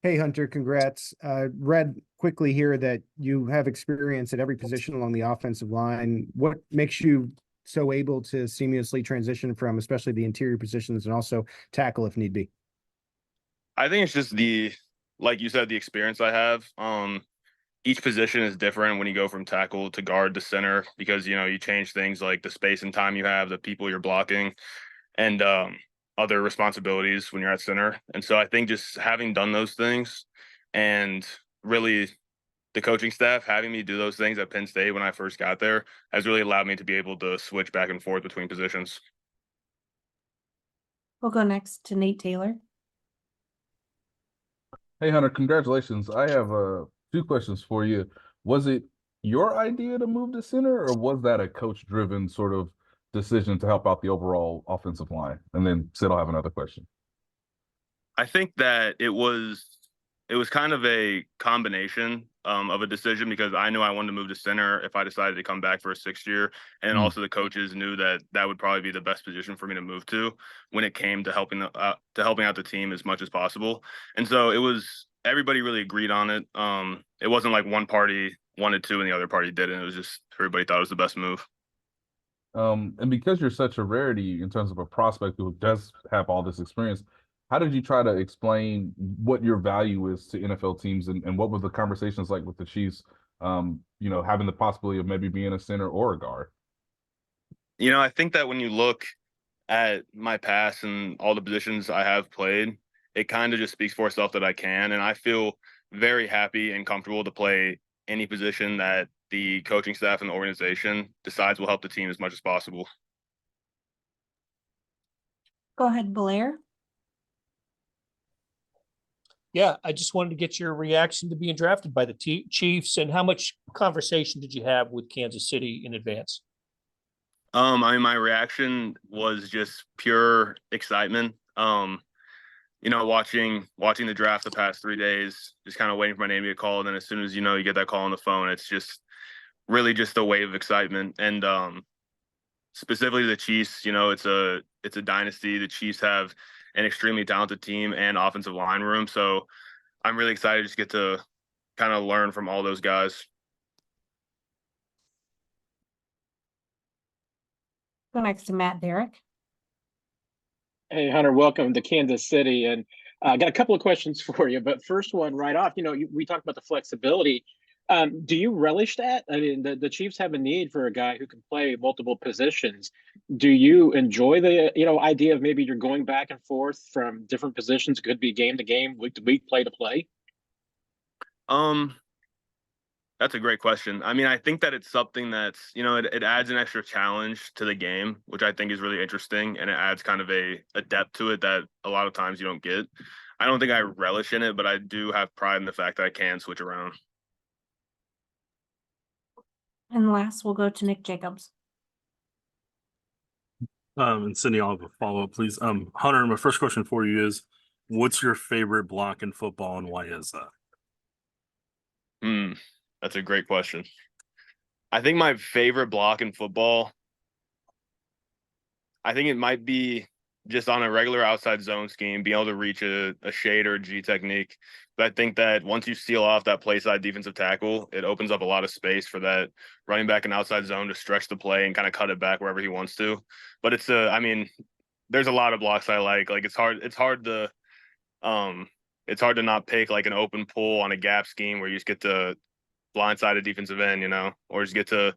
Hey, Hunter, congrats. Read quickly here that you have experience at every position along the offensive line. What makes you so able to seamlessly transition from especially the interior positions and also tackle if need be? I think it's just like you said, the experience I have. Each position is different when you go from tackle to guard to center because you change things like the space and time you have, the people you're blocking, and other responsibilities when you're at center. And so I think just having done those things, and really the coaching staff having me do those things at Penn State when I first got there has really allowed me to be able to switch back and forth between positions. We'll go next to Nate Taylor. Hey Hunter, congratulations. I have two questions for you. Was it your idea to move to center, or was that a coach-driven sort of decision to help out the overall offensive line? And then Sid, I'll have another question. I think that it was kind of a combination of a decision because I knew I wanted to move to center if I decided to come back for a sixth year, and also the coaches knew that that would probably be the best position for me to move to when it came to helping out the team as much as possible. And so it was everybody really agreed on it. It wasn't like one party wanted to and the other party didn't. It was just everybody thought it was the best move. And because you're such a rarity in terms of a prospect who does have all this experience, how did you try to explain what your value is to NFL teams, and what were the conversations like with the Chiefs, having the possibility of maybe being a center or a guard? I think that when you look at my past and all the positions I have played, it kind of just speaks for itself that I can. And I feel very happy and comfortable to play any position that the coaching staff and the organization decides will help the team as much as possible. Go ahead, Blair. Yeah, I just wanted to get your reaction to being drafted by the Chiefs, and how much conversation did you have with Kansas City in advance? My reaction was just pure excitement. Watching the draft the past 3 days, just kind of waiting for my name to get called. And then as soon as you get that call on the phone, it's just really just a wave of excitement. And specifically the Chiefs, it's a dynasty. The Chiefs have an extremely talented team and offensive line room. So I'm really excited to just get to kind of learn from all those guys. Go next to Matt Derrick. Hey, Hunter, welcome to Kansas City. And I got a couple of questions for you. But first one right off, we talked about the flexibility. Do you relish that? I mean, the Chiefs have a need for a guy who can play multiple positions. Do you enjoy the, idea of maybe you're going back and forth from different positions? It could be game to game, week to week, play to play. That's a great question. I mean, I think that it's something that's, it adds an extra challenge to the game, which I think is really interesting. And it adds kind of a depth to it that a lot of times you don't get. I don't think I relish in it, but I do have pride in the fact that I can switch around. And last, we'll go to Nick Jacobs. And Cindy, I'll have a follow-up, please. Hunter, my first question for you is, what's your favorite block in football, and why is that? That's a great question. I think my favorite block in football, I think it might be just on a regular outside zone scheme, being able to reach a shade or a G technique. But I think that once you seal off that play side defensive tackle, it opens up a lot of space for that running back and outside zone to stretch the play and kind of cut it back wherever he wants to. But there's a lot of blocks I like. Like it's hard to not pick like an open pull on a gap scheme where you just get to blindside a defensive end, or just get to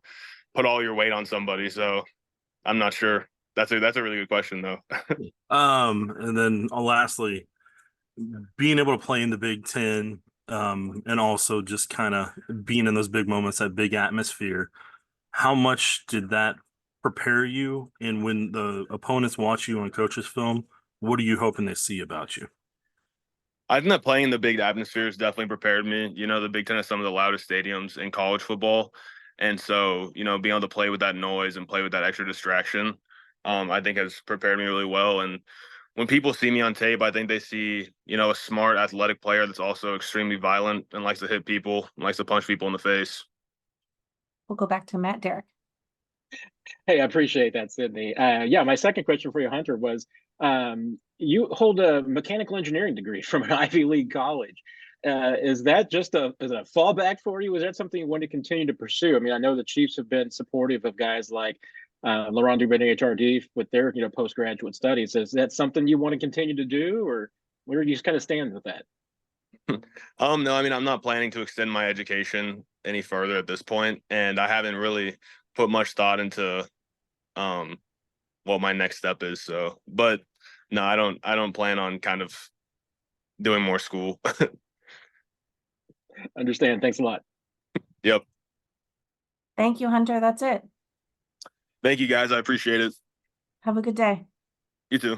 put all your weight on somebody. So I'm not sure. That's a really good question though. And then lastly, being able to play in the Big Ten, and also just kind of being in those big moments, that big atmosphere, how much did that prepare you? And when the opponents watch you on coach's film, what are you hoping they see about you? I think that playing in the big atmosphere has definitely prepared me. The Big Ten has some of the loudest stadiums in college football. And so, being able to play with that noise and play with that extra distraction, I think has prepared me really well. And when people see me on tape, I think they see, a smart, athletic player that's also extremely violent and likes to hit people, and likes to punch people in the face. We'll go back to Matt Derrick. Hey, I appreciate that, Sydney. My second question for you, Hunter, was You hold a mechanical engineering degree from an Ivy League college. Is that just a fallback for you? Is that something you want to continue to pursue? I mean, I know the Chiefs have been supportive of guys like Laurent Duvernay HRD with their postgraduate studies. Is that something you want to continue to do, or where do you just kind of stand with that? No, I mean, I'm not planning to extend my education any further at this point, and I haven't really put much thought into what my next step is. So, but no, I don't plan on kind of doing more school. Understand. Thanks a lot. Yep. Thank you, Hunter. That's it. Thank you guys. I appreciate it. Have a good day. You too.